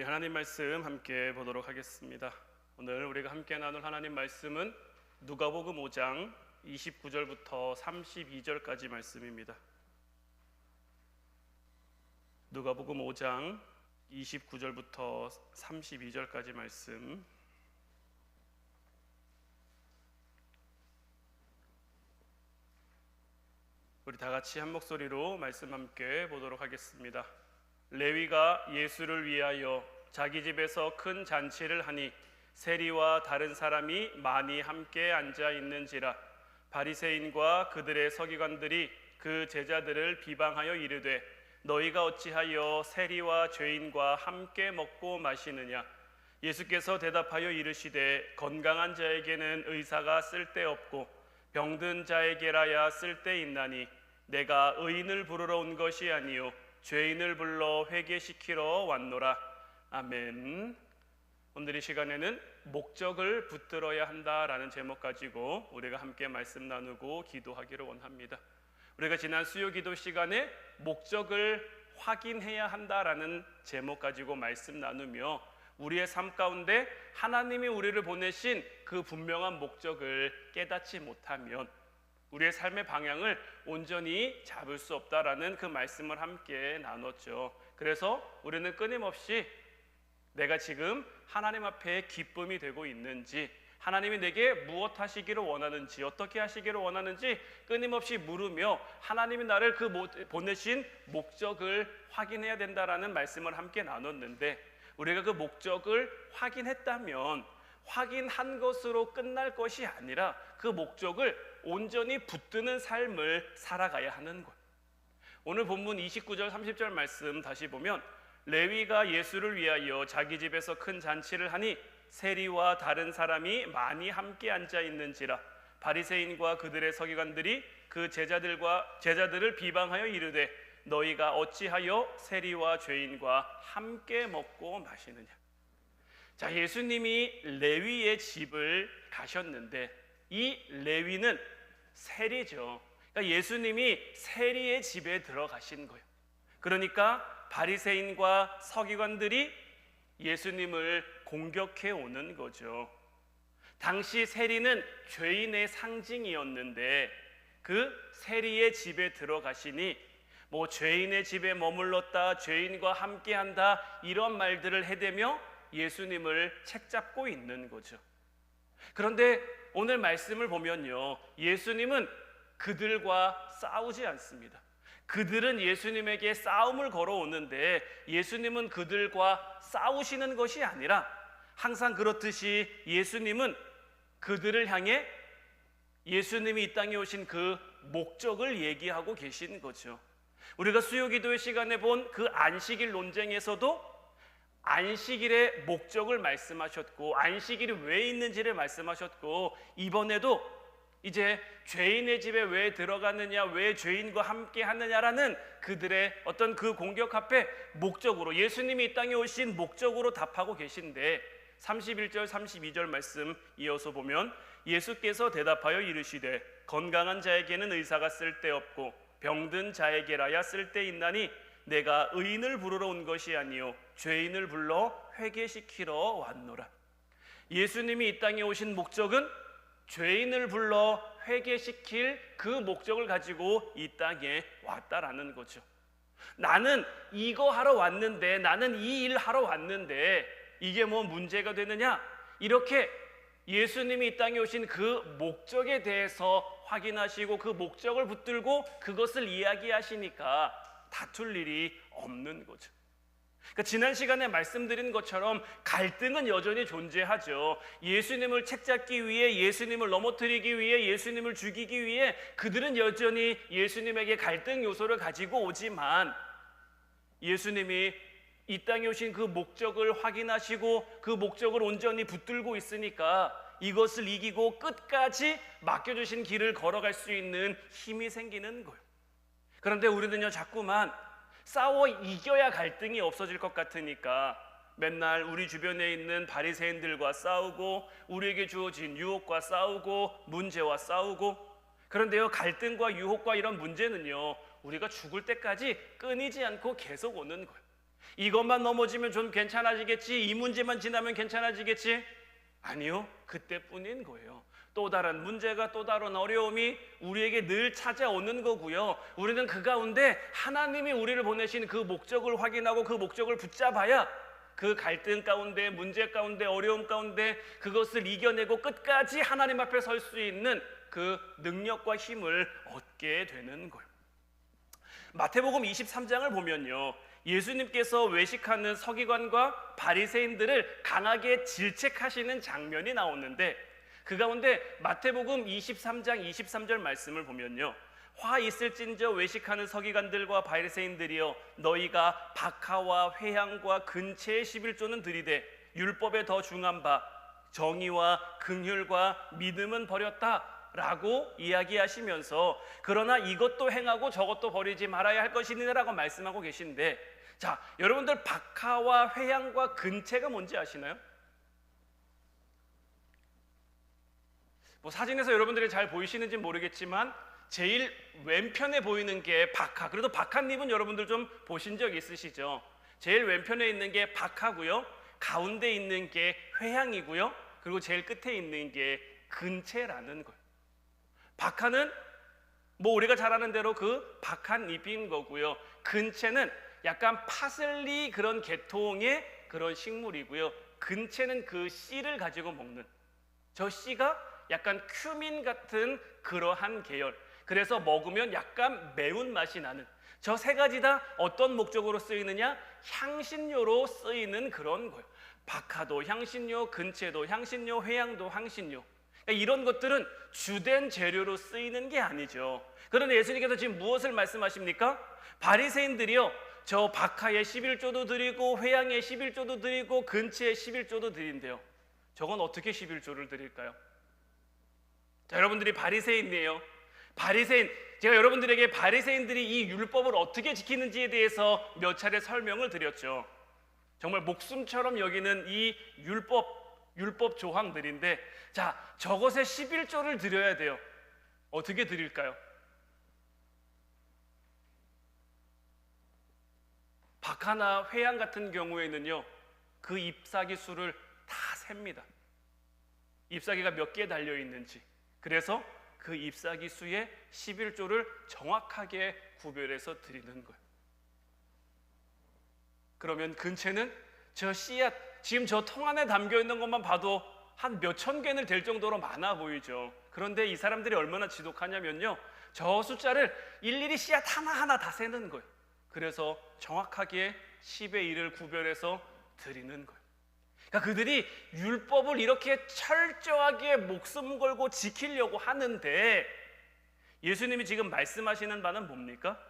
하나님 말씀 함께 보도록 하겠습니다. 오늘 우리가 함께 나눌 하나님 말씀은 누가복음 5장 29절부터 32절까지 말씀입니다. 누가복음 5장 29절부터 32절까지 말씀. 우리 다 같이 한 목소리로 말씀 함께 보도록 하겠습니다. 레위가 예수를 위하여 자기 집에서 큰 잔치를 하니 세리와 다른 사람이 많이 함께 앉아 있는지라. 바리새인과 그들의 서기관들이 그 제자들을 비방하여 이르되 너희가 어찌하여 세리와 죄인과 함께 먹고 마시느냐. 예수께서 대답하여 이르시되 건강한 자에게는 의사가 쓸데없고 병든 자에게라야 쓸데있나니 내가 의인을 부르러 온 것이 아니요 죄인을 불러 회개시키러 왔노라. 아멘. 오늘 이 시간에는 목적을 붙들어야 한다라는 제목 가지고 우리가 함께 말씀 나누고 기도하기를 원합니다. 우리가 지난 수요 기도 시간에 목적을 확인해야 한다라는 제목 가지고 말씀 나누며 우리의 삶 가운데 하나님이 우리를 보내신 그 분명한 목적을 깨닫지 못하면 우리의 삶의 방향을 온전히 잡을 수 없다라는 그 말씀을 함께 나눴죠. 그래서 우리는 끊임없이 내가 지금 하나님 앞에 기쁨이 되고 있는지, 하나님이 내게 무엇 하시기를 원하는지, 어떻게 하시기를 원하는지 끊임없이 물으며 하나님이 나를 그 보내신 목적을 확인해야 된다라는 말씀을 함께 나눴는데, 우리가 그 목적을 확인했다면 확인한 것으로 끝날 것이 아니라 그 목적을 온전히 붙드는 삶을 살아가야 하는 것. 오늘 본문 29절 30절 말씀 다시 보면 레위가 예수를 위하여 자기 집에서 큰 잔치를 하니 세리와 다른 사람이 많이 함께 앉아 있는지라. 바리새인과 그들의 서기관들이 그 제자들을 비방하여 이르되 너희가 어찌하여 세리와 죄인과 함께 먹고 마시느냐. 자, 예수님이 레위의 집을 가셨는데 이 레위는 세리죠. 그러니까 예수님이 세리의 집에 들어가신 거예요. 그러니까 바리새인과 서기관들이 예수님을 공격해 오는 거죠. 당시 세리는 죄인의 상징이었는데 그 세리의 집에 들어가시니 죄인의 집에 머물렀다, 죄인과 함께한다 이런 말들을 해대며 예수님을 책잡고 있는 거죠. 그런데 오늘 말씀을 보면요, 예수님은 그들과 싸우지 않습니다. 그들은 예수님에게 싸움을 걸어오는데 예수님은 그들과 싸우시는 것이 아니라 항상 그렇듯이 예수님은 그들을 향해 예수님이 이 땅에 오신 그 목적을 얘기하고 계신 거죠. 우리가 수요기도의 시간에 본 그 안식일 논쟁에서도 안식일의 목적을 말씀하셨고 안식일이 왜 있는지를 말씀하셨고, 이번에도 이제 죄인의 집에 왜 들어가느냐, 왜 죄인과 함께 하느냐라는 그들의 어떤 그 공격 앞에 목적으로, 예수님이 이 땅에 오신 목적으로 답하고 계신데 31절 32절 말씀 이어서 보면 예수께서 대답하여 이르시되 건강한 자에게는 의사가 쓸데없고 병든 자에게라야 쓸데있나니 내가 의인을 부르러 온 것이 아니요 죄인을 불러 회개시키러 왔노라. 예수님이 이 땅에 오신 목적은 죄인을 불러 회개시킬 그 목적을 가지고 이 땅에 왔다라는 거죠. 나는 이거 하러 왔는데, 나는 이 일 하러 왔는데 이게 뭐 문제가 되느냐? 이렇게 예수님이 이 땅에 오신 그 목적에 대해서 확인하시고 그 목적을 붙들고 그것을 이야기하시니까 다툴 일이 없는 거죠. 그러니까 지난 시간에 말씀드린 것처럼 갈등은 여전히 존재하죠. 예수님을 책잡기 위해, 예수님을 넘어뜨리기 위해, 예수님을 죽이기 위해 그들은 여전히 예수님에게 갈등 요소를 가지고 오지만 예수님이 이 땅에 오신 그 목적을 확인하시고 그 목적을 온전히 붙들고 있으니까 이것을 이기고 끝까지 맡겨주신 길을 걸어갈 수 있는 힘이 생기는 거예요. 그런데 우리는요, 자꾸만 싸워 이겨야 갈등이 없어질 것 같으니까 맨날 우리 주변에 있는 바리새인들과 싸우고 우리에게 주어진 유혹과 싸우고 문제와 싸우고, 그런데요, 갈등과 유혹과 이런 문제는요 우리가 죽을 때까지 끊이지 않고 계속 오는 거예요. 이것만 넘어지면 좀 괜찮아지겠지, 이 문제만 지나면 괜찮아지겠지. 아니요, 그때뿐인 거예요. 또 다른 문제가, 또 다른 어려움이 우리에게 늘 찾아오는 거고요. 우리는 그 가운데 하나님이 우리를 보내신 그 목적을 확인하고 그 목적을 붙잡아야 그 갈등 가운데, 문제 가운데, 어려움 가운데 그것을 이겨내고 끝까지 하나님 앞에 설 수 있는 그 능력과 힘을 얻게 되는 거예요. 마태복음 23장을 보면요, 예수님께서 외식하는 서기관과 바리새인들을 강하게 질책하시는 장면이 나오는데, 그 가운데 마태복음 23장 23절 말씀을 보면요, 화 있을진저 외식하는 서기관들과 바리새인들이여, 너희가 박하와 회향과 근체의 11조는 드리되 율법에 더 중한 바 정의와 긍휼과 믿음은 버렸다 라고 이야기하시면서, 그러나 이것도 행하고 저것도 버리지 말아야 할 것이니라고 말씀하고 계신데, 자, 여러분들 박하와 회향과 근체가 뭔지 아시나요? 뭐 사진에서 여러분들이 잘 보이시는지 모르겠지만 제일 왼편에 보이는 게 박하. 그래도 박하잎은 여러분들 좀 보신 적 있으시죠? 제일 왼편에 있는 게 박하고요, 가운데 있는 게 회향이고요, 그리고 제일 끝에 있는 게 근체라는 거예요. 박하는 뭐 우리가 잘 아는 대로 그 박한 잎인 거고요, 근체는 약간 파슬리 그런 계통의 그런 식물이고요, 근체는 그 씨를 가지고 먹는, 저 씨가 약간 큐민 같은 그러한 계열, 그래서 먹으면 약간 매운맛이 나는, 저 세 가지 다 어떤 목적으로 쓰이느냐? 향신료로 쓰이는 그런 거예요. 박하도 향신료, 근체도 향신료, 회향도 향신료. 그러니까 이런 것들은 주된 재료로 쓰이는 게 아니죠. 그런데 예수님께서 지금 무엇을 말씀하십니까? 바리새인들이요, 저 박하에 11조도 드리고 회향에 11조도 드리고 근체에 11조도 드린대요. 저건 어떻게 11조를 드릴까요? 자, 여러분들이 바리새인이에요. 바리새인, 제가 여러분들에게 바리새인들이 이 율법을 어떻게 지키는지에 대해서 몇 차례 설명을 드렸죠. 정말 목숨처럼 여기는 이 율법 조항들인데, 자, 저것에 11조를 드려야 돼요. 어떻게 드릴까요? 박하나 회향 같은 경우에는요, 그 잎사귀 수를 다 셉니다. 잎사귀가 몇 개 달려 있는지. 그래서 그 잎사귀 수의 11조를 정확하게 구별해서 드리는 거예요. 그러면 근체는 저 씨앗, 지금 저 통 안에 담겨 있는 것만 봐도 한 몇천 개는 될 정도로 많아 보이죠. 그런데 이 사람들이 얼마나 지독하냐면요, 저 숫자를 일일이 씨앗 하나하나 다 세는 거예요. 그래서 정확하게 10의 1을 구별해서 드리는 거예요. 그러니까 그들이 율법을 이렇게 철저하게 목숨 걸고 지키려고 하는데, 예수님이 지금 말씀하시는 바는 뭡니까?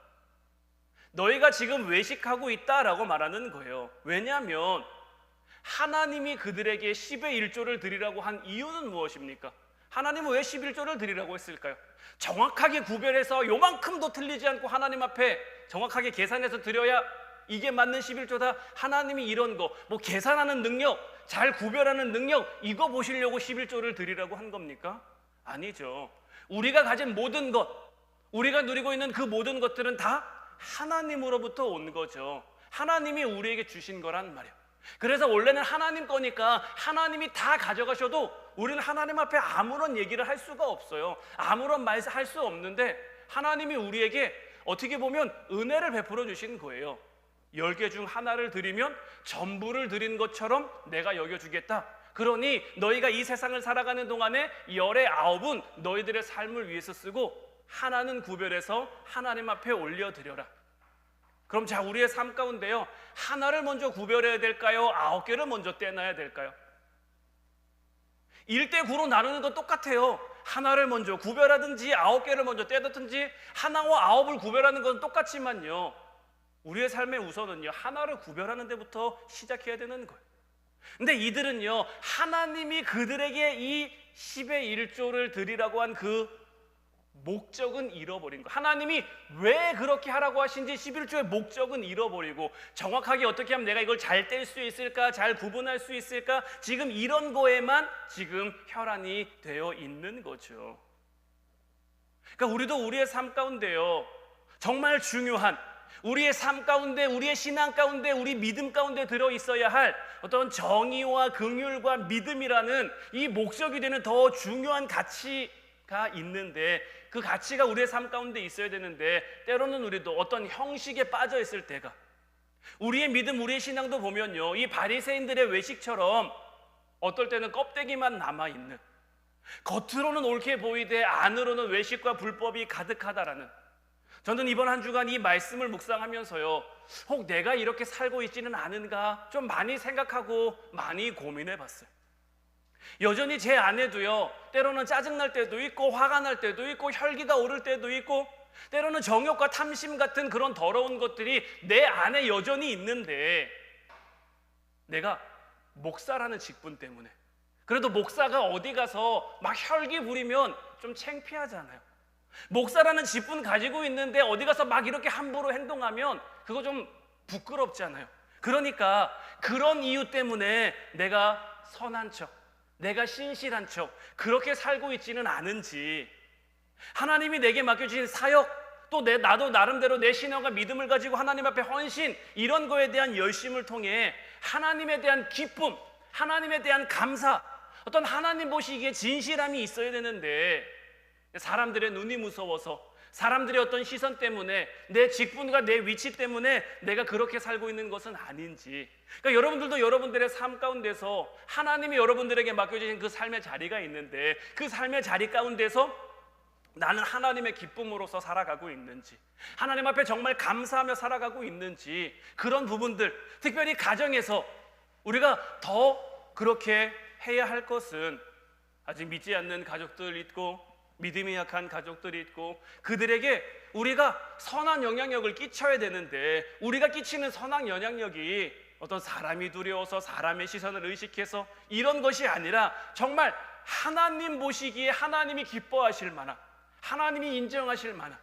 너희가 지금 외식하고 있다라고 말하는 거예요. 왜냐하면 하나님이 그들에게 10의 1조를 드리라고 한 이유는 무엇입니까? 하나님은 왜 11조를 드리라고 했을까요? 정확하게 구별해서 요만큼도 틀리지 않고 하나님 앞에 정확하게 계산해서 드려야 이게 맞는 11조다. 하나님이 이런 거, 뭐 계산하는 능력, 잘 구별하는 능력, 이거 보시려고 11조를 드리라고 한 겁니까? 아니죠. 우리가 가진 모든 것, 우리가 누리고 있는 그 모든 것들은 다 하나님으로부터 온 거죠. 하나님이 우리에게 주신 거란 말이에요. 그래서 원래는 하나님 거니까 하나님이 다 가져가셔도 우리는 하나님 앞에 아무런 얘기를 할 수가 없어요. 아무런 말 할 수 없는데, 하나님이 우리에게 어떻게 보면 은혜를 베풀어 주신 거예요. 10개 중 하나를 드리면 전부를 드린 것처럼 내가 여겨주겠다. 그러니 너희가 이 세상을 살아가는 동안에 10의 9은 너희들의 삶을 위해서 쓰고 하나는 구별해서 하나님 앞에 올려드려라. 그럼 자, 우리의 삶 가운데요, 하나를 먼저 구별해야 될까요? 9개를 먼저 떼놔야 될까요? 1대 9로 나누는 건 똑같아요. 하나를 먼저 구별하든지 9개를 먼저 떼든지, 하나와 9을 구별하는 건 똑같지만요, 우리의 삶의 우선은요, 하나를 구별하는 데부터 시작해야 되는 거예요. 근데 이들은요, 하나님이 그들에게 이 10의 1조를 드리라고 한 그 목적은 잃어버린 거예요. 하나님이 왜 그렇게 하라고 하신지 11조의 목적은 잃어버리고, 정확하게 어떻게 하면 내가 이걸 잘 뗄 수 있을까, 잘 구분할 수 있을까, 지금 이런 거에만 지금 혈안이 되어 있는 거죠. 그러니까 우리도 우리의 삶 가운데요, 정말 중요한, 우리의 삶 가운데, 우리의 신앙 가운데, 우리 믿음 가운데 들어있어야 할 어떤 정의와 긍휼과 믿음이라는 이 목적이 되는 더 중요한 가치가 있는데, 그 가치가 우리의 삶 가운데 있어야 되는데, 때로는 우리도 어떤 형식에 빠져 있을 때가, 우리의 믿음, 우리의 신앙도 보면요, 이 바리새인들의 외식처럼 어떨 때는 껍데기만 남아있는, 겉으로는 옳게 보이되 안으로는 외식과 불법이 가득하다라는, 저는 이번 한 주간 이 말씀을 묵상하면서요, 혹 내가 이렇게 살고 있지는 않은가 좀 많이 생각하고 많이 고민해 봤어요. 여전히 제 안에도요, 때로는 짜증날 때도 있고 화가 날 때도 있고 혈기가 오를 때도 있고, 때로는 정욕과 탐심 같은 그런 더러운 것들이 내 안에 여전히 있는데, 내가 목사라는 직분 때문에, 그래도 목사가 어디 가서 막 혈기 부리면 좀 창피하잖아요. 목사라는 직분 가지고 있는데 어디 가서 막 이렇게 함부로 행동하면 그거 좀 부끄럽잖아요. 그러니까 그런 이유 때문에 내가 선한 척, 내가 신실한 척 그렇게 살고 있지는 않은지, 하나님이 내게 맡겨주신 사역, 또 나도 나름대로 내 신앙과 믿음을 가지고 하나님 앞에 헌신, 이런 거에 대한 열심을 통해 하나님에 대한 기쁨, 하나님에 대한 감사, 어떤 하나님 보시기에 진실함이 있어야 되는데, 사람들의 눈이 무서워서, 사람들의 어떤 시선 때문에, 내 직분과 내 위치 때문에 내가 그렇게 살고 있는 것은 아닌지. 그러니까 여러분들도 여러분들의 삶 가운데서 하나님이 여러분들에게 맡겨주신 그 삶의 자리가 있는데, 그 삶의 자리 가운데서 나는 하나님의 기쁨으로서 살아가고 있는지, 하나님 앞에 정말 감사하며 살아가고 있는지, 그런 부분들, 특별히 가정에서 우리가 더 그렇게 해야 할 것은, 아직 믿지 않는 가족들 있고 믿음이 약한 가족들이 있고, 그들에게 우리가 선한 영향력을 끼쳐야 되는데, 우리가 끼치는 선한 영향력이 어떤 사람이 두려워서, 사람의 시선을 의식해서 이런 것이 아니라 정말 하나님 보시기에 하나님이 기뻐하실 만한, 하나님이 인정하실 만한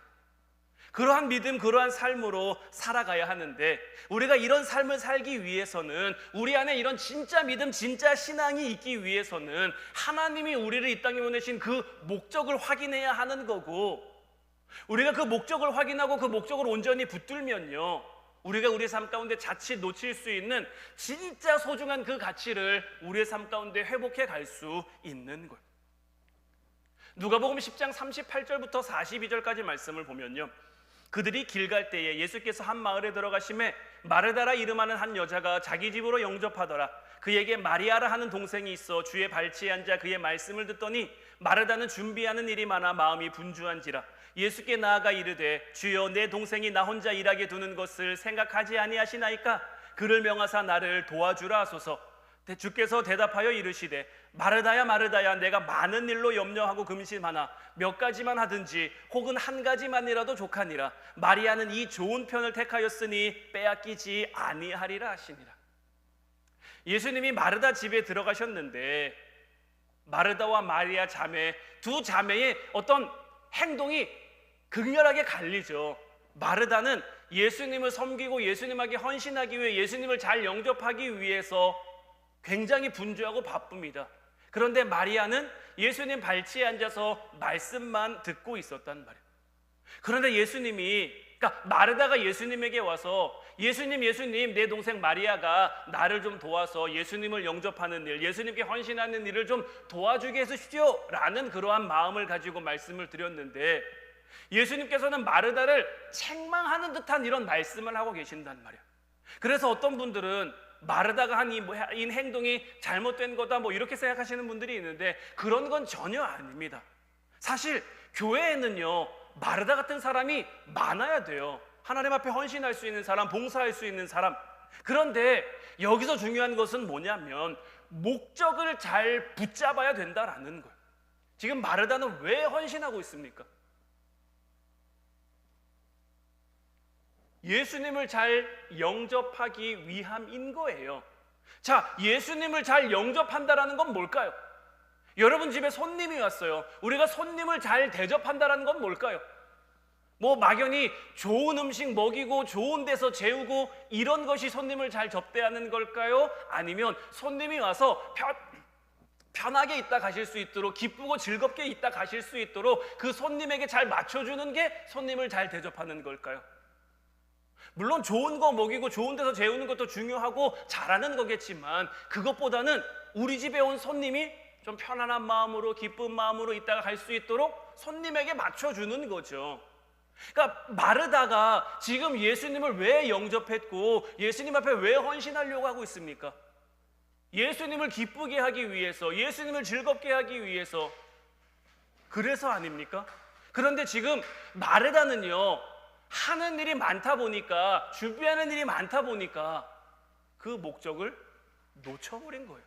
그러한 믿음, 그러한 삶으로 살아가야 하는데, 우리가 이런 삶을 살기 위해서는, 우리 안에 이런 진짜 믿음, 진짜 신앙이 있기 위해서는 하나님이 우리를 이 땅에 보내신 그 목적을 확인해야 하는 거고, 우리가 그 목적을 확인하고 그 목적을 온전히 붙들면요, 우리가 우리 삶 가운데 자칫 놓칠 수 있는 진짜 소중한 그 가치를 우리의 삶 가운데 회복해 갈 수 있는 거예요. 누가복음 10장 38절부터 42절까지 말씀을 보면요, 그들이 길 갈 때에 예수께서 한 마을에 들어가심에 마르다라 이름하는 한 여자가 자기 집으로 영접하더라. 그에게 마리아라 하는 동생이 있어 주의 발치에 앉아 그의 말씀을 듣더니, 마르다는 준비하는 일이 많아 마음이 분주한지라 예수께 나아가 이르되, 주여 내 동생이 나 혼자 일하게 두는 것을 생각하지 아니하시나이까? 그를 명하사 나를 도와주라 하소서. 주께서 대답하여 이르시되, 마르다야 마르다야, 내가 많은 일로 염려하고 금심하나 몇 가지만 하든지 혹은 한 가지만이라도 족하니라. 마리아는 이 좋은 편을 택하였으니 빼앗기지 아니하리라 하시니라. 예수님이 마르다 집에 들어가셨는데, 마르다와 마리아 자매, 두 자매의 어떤 행동이 극렬하게 갈리죠. 마르다는 예수님을 섬기고 예수님에게 헌신하기 위해, 예수님을 잘 영접하기 위해서 굉장히 분주하고 바쁩니다. 그런데 마리아는 예수님 발치에 앉아서 말씀만 듣고 있었단 말이에요. 그런데 예수님이, 그러니까 마르다가 예수님에게 와서, 예수님 내 동생 마리아가 나를 좀 도와서 예수님을 영접하는 일, 예수님께 헌신하는 일을 좀 도와주게 해주십시오 라는 그러한 마음을 가지고 말씀을 드렸는데, 예수님께서는 마르다를 책망하는 듯한 이런 말씀을 하고 계신단 말이에요. 그래서 어떤 분들은 마르다가 한 이 행동이 잘못된 거다 이렇게 생각하시는 분들이 있는데, 그런 건 전혀 아닙니다. 사실 교회에는요, 마르다 같은 사람이 많아야 돼요. 하나님 앞에 헌신할 수 있는 사람, 봉사할 수 있는 사람. 그런데 여기서 중요한 것은 뭐냐면, 목적을 잘 붙잡아야 된다라는 거예요. 지금 마르다는 왜 헌신하고 있습니까? 예수님을 잘 영접하기 위함인 거예요. 자, 예수님을 잘 영접한다라는 건 뭘까요? 여러분 집에 손님이 왔어요. 우리가 손님을 잘 대접한다라는 건 뭘까요? 막연히 좋은 음식 먹이고 좋은 데서 재우고 이런 것이 손님을 잘 접대하는 걸까요? 아니면 손님이 와서 편하게 있다 가실 수 있도록, 기쁘고 즐겁게 있다 가실 수 있도록 그 손님에게 잘 맞춰주는 게 손님을 잘 대접하는 걸까요? 물론 좋은 거 먹이고 좋은 데서 재우는 것도 중요하고 잘하는 거겠지만 그것보다는 우리 집에 온 손님이 좀 편안한 마음으로 기쁜 마음으로 있다가 갈 수 있도록 손님에게 맞춰주는 거죠. 그러니까 마르다가 지금 예수님을 왜 영접했고 예수님 앞에 왜 헌신하려고 하고 있습니까? 예수님을 기쁘게 하기 위해서, 예수님을 즐겁게 하기 위해서, 그래서 아닙니까? 그런데 지금 마르다는요, 하는 일이 많다 보니까, 준비하는 일이 많다 보니까 그 목적을 놓쳐버린 거예요.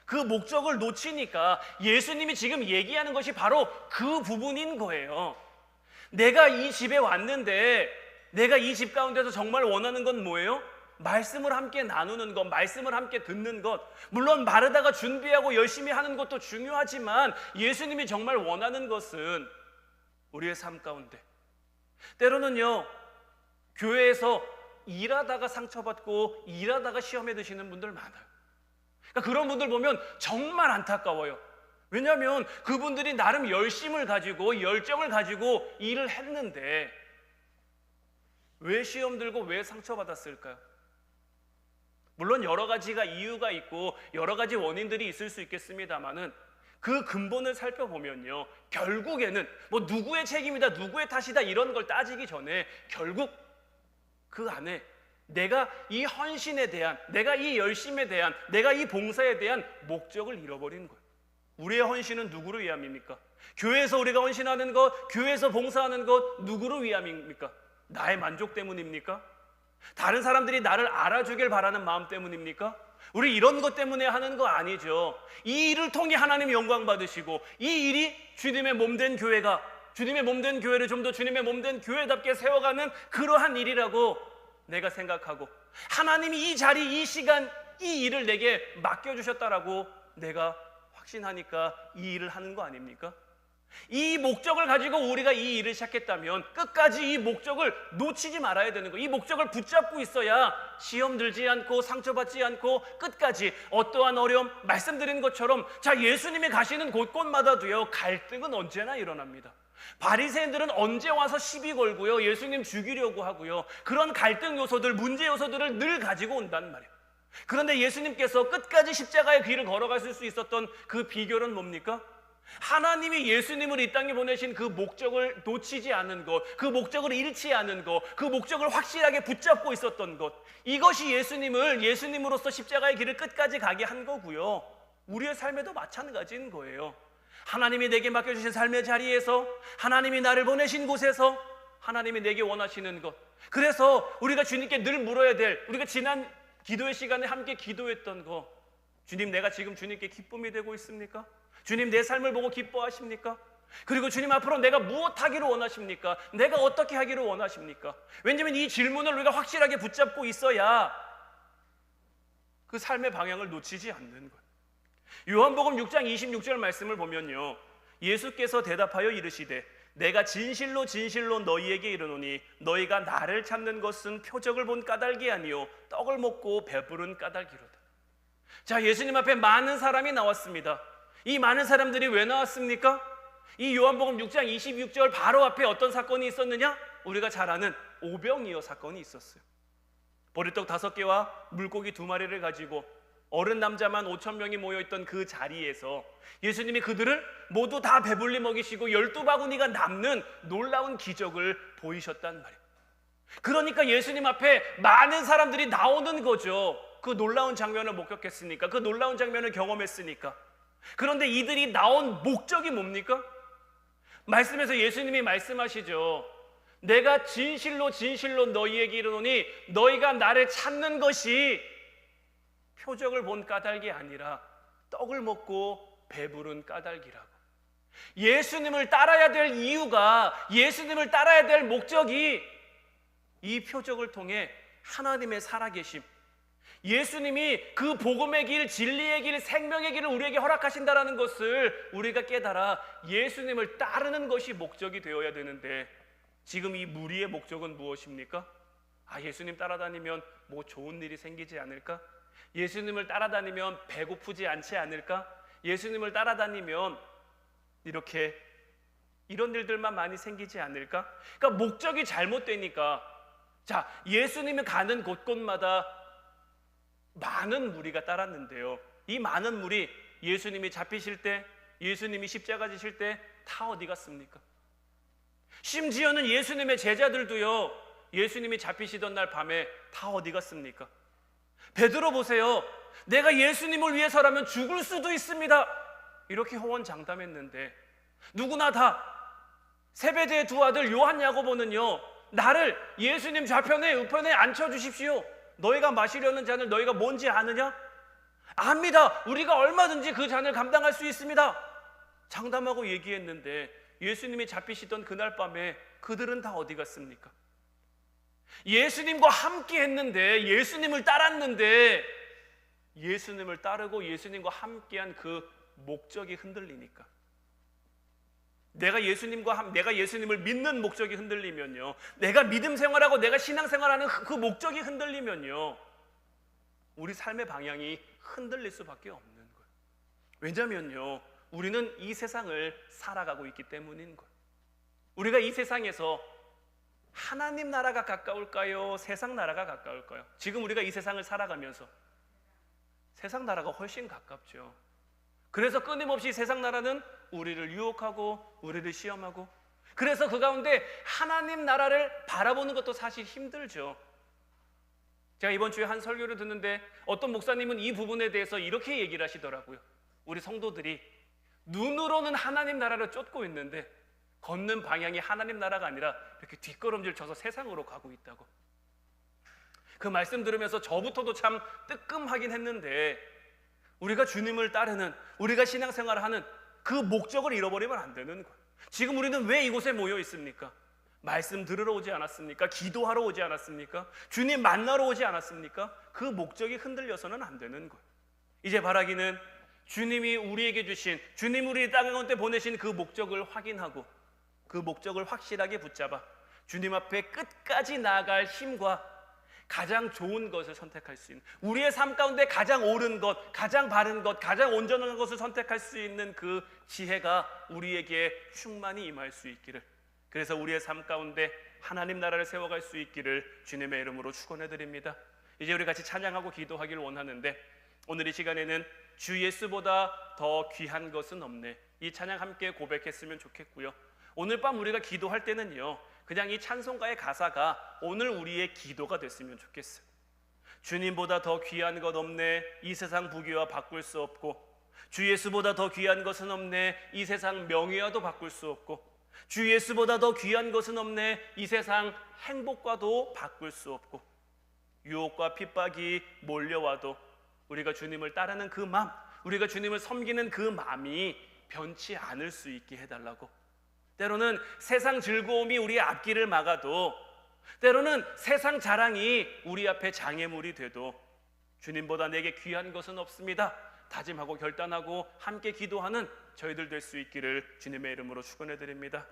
그 목적을 놓치니까 예수님이 지금 얘기하는 것이 바로 그 부분인 거예요. 내가 이 집에 왔는데 내가 이 집 가운데서 정말 원하는 건 뭐예요? 말씀을 함께 나누는 것, 말씀을 함께 듣는 것. 물론 마르다가 준비하고 열심히 하는 것도 중요하지만 예수님이 정말 원하는 것은 우리의 삶 가운데, 때로는요 교회에서 일하다가 상처받고 일하다가 시험에 드시는 분들 많아요. 그러니까 그런 분들 보면 정말 안타까워요. 왜냐하면 그분들이 나름 열심을 가지고 열정을 가지고 일을 했는데 왜 시험 들고 왜 상처받았을까요? 물론 여러 가지가 이유가 있고 여러 가지 원인들이 있을 수 있겠습니다만은 그 근본을 살펴보면요, 결국에는 뭐 누구의 책임이다 누구의 탓이다 이런 걸 따지기 전에 결국 그 안에 내가 이 헌신에 대한, 내가 이 열심에 대한, 내가 이 봉사에 대한 목적을 잃어버린 거예요. 우리의 헌신은 누구를 위함입니까? 교회에서 우리가 헌신하는 것, 교회에서 봉사하는 것 누구를 위함입니까? 나의 만족 때문입니까? 다른 사람들이 나를 알아주길 바라는 마음 때문입니까? 우리 이런 것 때문에 하는 거 아니죠. 이 일을 통해 하나님 영광 받으시고 이 일이 주님의 몸된 교회가, 주님의 몸된 교회를 좀 더 주님의 몸된 교회답게 세워가는 그러한 일이라고 내가 생각하고 하나님이 이 자리, 이 시간, 이 일을 내게 맡겨주셨다라고 내가 확신하니까 이 일을 하는 거 아닙니까? 이 목적을 가지고 우리가 이 일을 시작했다면 끝까지 이 목적을 놓치지 말아야 되는 거예요. 이 목적을 붙잡고 있어야 시험 들지 않고 상처받지 않고 끝까지 어떠한 어려움, 말씀드린 것처럼 자, 예수님이 가시는 곳곳마다도요 갈등은 언제나 일어납니다. 바리새인들은 언제 와서 시비 걸고요 예수님 죽이려고 하고요, 그런 갈등 요소들, 문제 요소들을 늘 가지고 온단 말이에요. 그런데 예수님께서 끝까지 십자가의 길을 걸어가실 수 있었던 그 비결은 뭡니까? 하나님이 예수님을 이 땅에 보내신 그 목적을 놓치지 않은 것, 그 목적을 잃지 않은 것, 그 목적을 확실하게 붙잡고 있었던 것, 이것이 예수님을 예수님으로서 십자가의 길을 끝까지 가게 한 거고요, 우리의 삶에도 마찬가지인 거예요. 하나님이 내게 맡겨주신 삶의 자리에서, 하나님이 나를 보내신 곳에서 하나님이 내게 원하시는 것, 그래서 우리가 주님께 늘 물어야 될, 우리가 지난 기도의 시간에 함께 기도했던 거, 주님, 내가 지금 주님께 기쁨이 되고 있습니까? 주님, 내 삶을 보고 기뻐하십니까? 그리고 주님, 앞으로 내가 무엇 하기를 원하십니까? 내가 어떻게 하기를 원하십니까? 왜냐하면 이 질문을 우리가 확실하게 붙잡고 있어야 그 삶의 방향을 놓치지 않는 거예요. 요한복음 6장 26절 말씀을 보면요, 예수께서 대답하여 이르시되 내가 진실로 진실로 너희에게 이르노니 너희가 나를 찾는 것은 표적을 본 까닭이 아니요 떡을 먹고 배부른 까닭이로다. 자, 예수님 앞에 많은 사람이 나왔습니다. 이 많은 사람들이 왜 나왔습니까? 이 요한복음 6장 26절 바로 앞에 어떤 사건이 있었느냐? 우리가 잘 아는 오병이어 사건이 있었어요. 보리떡 5개와 물고기 2마리를 가지고 어른 남자만 5,000명이 모여있던 그 자리에서 예수님이 그들을 모두 다 배불리 먹이시고 12바구니가 남는 놀라운 기적을 보이셨단 말이에요. 그러니까 예수님 앞에 많은 사람들이 나오는 거죠. 그 놀라운 장면을 목격했으니까, 그 놀라운 장면을 경험했으니까. 그런데 이들이 나온 목적이 뭡니까? 말씀에서 예수님이 말씀하시죠. 내가 진실로 진실로 너희에게 이르노니 너희가 나를 찾는 것이 표적을 본 까닭이 아니라 떡을 먹고 배부른 까닭이라고. 예수님을 따라야 될 이유가, 예수님을 따라야 될 목적이 이 표적을 통해 하나님의 살아계심, 예수님이 그 복음의 길, 진리의 길, 생명의 길을 우리에게 허락하신다는 것을 우리가 깨달아 예수님을 따르는 것이 목적이 되어야 되는데, 지금 이 무리의 목적은 무엇입니까? 예수님 따라다니면 뭐 좋은 일이 생기지 않을까? 예수님을 따라다니면 배고프지 않지 않을까? 예수님을 따라다니면 이렇게 이런 일들만 많이 생기지 않을까? 그러니까 목적이 잘못되니까, 자, 예수님이 가는 곳곳마다 많은 무리가 따랐는데요, 이 많은 무리 예수님이 잡히실 때, 예수님이 십자가 지실 때 다 어디 갔습니까? 심지어는 예수님의 제자들도요, 예수님이 잡히시던 날 밤에 다 어디 갔습니까? 베드로 보세요. 내가 예수님을 위해서라면 죽을 수도 있습니다, 이렇게 호언장담했는데, 누구나 다 세베대의 두 아들 요한, 야고보는요, 나를 예수님 좌편에 우편에 앉혀주십시오, 너희가 마시려는 잔을 너희가 뭔지 아느냐? 압니다, 우리가 얼마든지 그 잔을 감당할 수 있습니다, 장담하고 얘기했는데, 예수님이 잡히시던 그날 밤에 그들은 다 어디 갔습니까? 예수님과 함께 했는데, 예수님을 따랐는데, 예수님을 따르고 예수님과 함께한 그 목적이 흔들리니까, 내가 예수님을 믿는 목적이 흔들리면요, 내가 믿음 생활하고 내가 신앙 생활하는 그 목적이 흔들리면요, 우리 삶의 방향이 흔들릴 수밖에 없는 거예요. 왜냐면요, 우리는 이 세상을 살아가고 있기 때문인 거예요. 우리가 이 세상에서 하나님 나라가 가까울까요? 세상 나라가 가까울까요? 지금 우리가 이 세상을 살아가면서 세상 나라가 훨씬 가깝죠. 그래서 끊임없이 세상 나라는 우리를 유혹하고 우리를 시험하고, 그래서 그 가운데 하나님 나라를 바라보는 것도 사실 힘들죠. 제가 이번 주에 한 설교를 듣는데 어떤 목사님은 이 부분에 대해서 이렇게 얘기를 하시더라고요. 우리 성도들이 눈으로는 하나님 나라를 쫓고 있는데 걷는 방향이 하나님 나라가 아니라 이렇게 뒷걸음질 쳐서 세상으로 가고 있다고. 그 말씀 들으면서 저부터도 참 뜨끔하긴 했는데, 우리가 주님을 따르는, 우리가 신앙생활을 하는 그 목적을 잃어버리면 안 되는 거예요. 지금 우리는 왜 이곳에 모여 있습니까? 말씀 들으러 오지 않았습니까? 기도하러 오지 않았습니까? 주님 만나러 오지 않았습니까? 그 목적이 흔들려서는 안 되는 거예요. 이제 바라기는 주님이 우리에게 주신, 주님 우리 땅 가운데 보내신 그 목적을 확인하고 그 목적을 확실하게 붙잡아 주님 앞에 끝까지 나아갈 힘과 가장 좋은 것을 선택할 수 있는, 우리의 삶 가운데 가장 옳은 것, 가장 바른 것, 가장 온전한 것을 선택할 수 있는 그 지혜가 우리에게 충만히 임할 수 있기를, 그래서 우리의 삶 가운데 하나님 나라를 세워갈 수 있기를 주님의 이름으로 축원해 드립니다. 이제 우리 같이 찬양하고 기도하기를 원하는데, 오늘 이 시간에는 주 예수보다 더 귀한 것은 없네, 이 찬양 함께 고백했으면 좋겠고요. 오늘 밤 우리가 기도할 때는요, 그냥 이 찬송가의 가사가 오늘 우리의 기도가 됐으면 좋겠어요. 주님보다 더 귀한 것 없네, 이 세상 부귀와 바꿀 수 없고, 주 예수보다 더 귀한 것은 없네, 이 세상 명예와도 바꿀 수 없고, 주 예수보다 더 귀한 것은 없네, 이 세상 행복과도 바꿀 수 없고, 유혹과 핍박이 몰려와도 우리가 주님을 따르는 그 마음, 우리가 주님을 섬기는 그 마음이 변치 않을 수 있게 해달라고. 때로는 세상 즐거움이 우리의 앞길을 막아도, 때로는 세상 자랑이 우리 앞에 장애물이 돼도 주님보다 내게 귀한 것은 없습니다 다짐하고 결단하고 함께 기도하는 저희들 될 수 있기를 주님의 이름으로 축원해 드립니다.